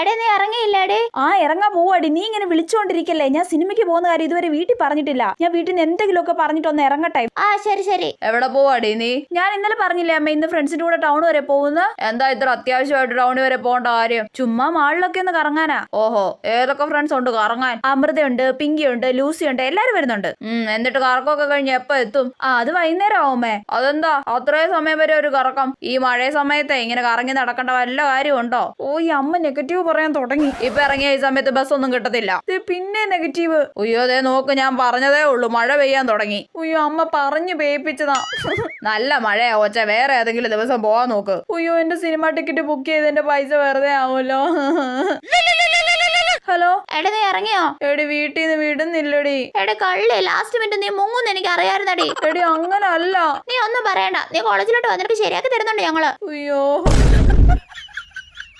എടേ നീ ഇറങ്ങിയില്ലേടി? ഇറങ്ങാൻ പോവാടി. നീ ഇങ്ങനെ വിളിച്ചുകൊണ്ടിരിക്കല്ലേ. ഞാൻ സിനിമയ്ക്ക് പോകുന്ന കാര്യം ഇതുവരെ വീട്ടിൽ പറഞ്ഞിട്ടില്ല. ഞാൻ വീട്ടിൽ നിന്ന് എന്തെങ്കിലുമൊക്കെ പറഞ്ഞിട്ടൊന്ന് ഇറങ്ങട്ടെ. ശരി. എവിടെ പോവാടി നീ? ഞാൻ ഇന്നലെ പറഞ്ഞില്ലേ അമ്മ, ഇന്ന് ഫ്രണ്ട്സിന്റെ കൂടെ ടൗൺ വരെ പോകുന്നു. എന്താ ഇത്ര അത്യാവശ്യമായിട്ട് ടൗൺ വരെ പോകേണ്ട കാര്യം? ചുമ്മാ മാളിലൊക്കെ ഒന്ന് കറങ്ങാനാ. ഓഹോ, ഏതൊക്കെ ഫ്രണ്ട്സ് ഉണ്ട് കറങ്ങാൻ? അമൃതയുണ്ട്, പിങ്കിയുണ്ട്, ലൂസിയുണ്ട്, എല്ലാരും വരുന്നുണ്ട്. എന്നിട്ട് കറക്കമൊക്കെ കഴിഞ്ഞ് എപ്പോ എത്തും? അത് വൈകുന്നേരം ആവുമേ. അതെന്താ അത്രയും സമയം വരെ ഒരു കറക്കം? ഈ മഴ സമയത്തെ ഇങ്ങനെ കറങ്ങി നടക്കേണ്ട വല്ല കാര്യം ഉണ്ടോ? ഈ അമ്മ നെഗറ്റീവ് പറയാൻ തുടങ്ങി. ഇപ്പൊ ഇറങ്ങിയ ഈ സമയത്ത് ബസ് ഒന്നും കിട്ടത്തില്ല. പിന്നെ നെഗറ്റീവ്. അയ്യോ ദേ നോക്ക്, ഞാൻ പറഞ്ഞതേ ഉള്ളൂ മഴ പെയ്യാൻ തുടങ്ങി. അയ്യോ അമ്മ പറഞ്ഞു പേയിപ്പിച്ചതാ. നല്ല മഴയാ കൊച്ച, വേറെ ഏതെങ്കിലും ദിവസം പോവാൻ നോക്ക്. അയ്യോ എന്റെ സിനിമ ടിക്കറ്റ് ബുക്ക് ചെയ്തതിന്റെ പൈസ വെറുതെ ആവുമല്ലോ. ഹലോ എടേ നീ ഇറങ്ങിയോ? എടി വീട്ടിൽ നിന്ന് വിടുന്നില്ലടി. എടേ കള്ളി, ലാസ്റ്റ് മിനിറ്റ് നീ മുങ്ങുന്ന് എനിക്ക് അറിയാറുന്നടി. എടി അങ്ങനല്ല. നീ ഒന്നും പറയണ്ട, നീ കോളേജിലോട്ട് വന്നിട്ട് ശരിയാക്കി തരുന്നുണ്ട് ഞങ്ങള്. അയ്യോ